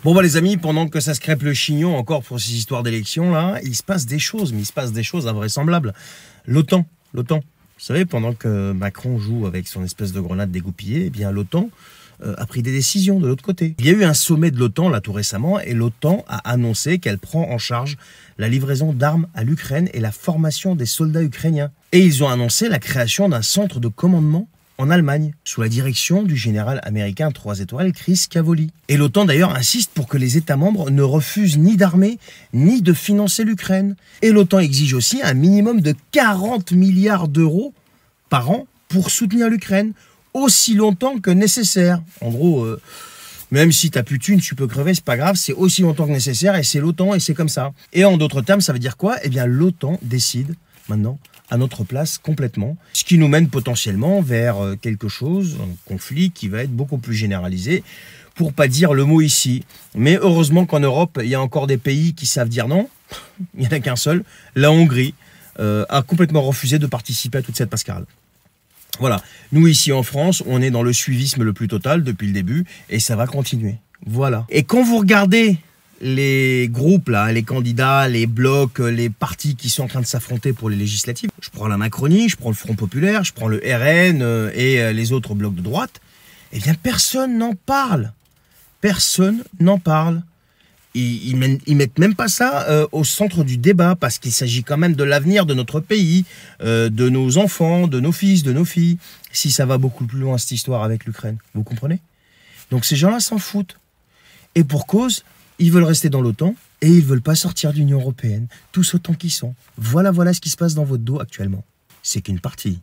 Bon bah les amis, pendant que ça se crêpe le chignon encore pour ces histoires d'élections là, il se passe des choses, mais il se passe des choses invraisemblables. L'OTAN. Vous savez, pendant que Macron joue avec son espèce de grenade dégoupillée, eh bien l'OTAN a pris des décisions de l'autre côté. Il y a eu un sommet de l'OTAN là tout récemment et l'OTAN a annoncé qu'elle prend en charge la livraison d'armes à l'Ukraine et la formation des soldats ukrainiens. Et ils ont annoncé la création d'un centre de commandement en Allemagne, sous la direction du général américain 3 étoiles Chris Cavoli. Et l'OTAN d'ailleurs insiste pour que les États membres ne refusent ni d'armer, ni de financer l'Ukraine. Et l'OTAN exige aussi un minimum de 40 milliards d'euros par an pour soutenir l'Ukraine, aussi longtemps que nécessaire. En gros, même si t'as plus de thunes, tu peux crever, c'est pas grave, c'est aussi longtemps que nécessaire, et c'est l'OTAN, et c'est comme ça. Et en d'autres termes, ça veut dire quoi? Eh bien, l'OTAN décide, maintenant, à notre place complètement, ce qui nous mène potentiellement vers quelque chose, un conflit qui va être beaucoup plus généralisé, pour pas dire le mot ici. Mais heureusement qu'en Europe, il y a encore des pays qui savent dire non, il n'y en a qu'un seul, la Hongrie a complètement refusé de participer à toute cette pascarade. Voilà, nous ici en France, on est dans le suivisme le plus total depuis le début, et ça va continuer. Voilà. Et quand vous regardez les groupes, là, les candidats, les blocs, les partis qui sont en train de s'affronter pour les législatives. Je prends la Macronie, je prends le Front Populaire, je prends le RN et les autres blocs de droite. Eh bien, personne n'en parle. Personne n'en parle. Ils mettent même pas ça au centre du débat parce qu'il s'agit quand même de l'avenir de notre pays, de nos enfants, de nos fils, de nos filles. Si ça va beaucoup plus loin cette histoire avec l'Ukraine, vous comprenez? Donc ces gens-là s'en foutent. Et pour cause, ils veulent rester dans l'OTAN et ils veulent pas sortir de l'Union européenne, tous autant qu'ils sont. Voilà ce qui se passe dans votre dos actuellement. C'est qu'une partie.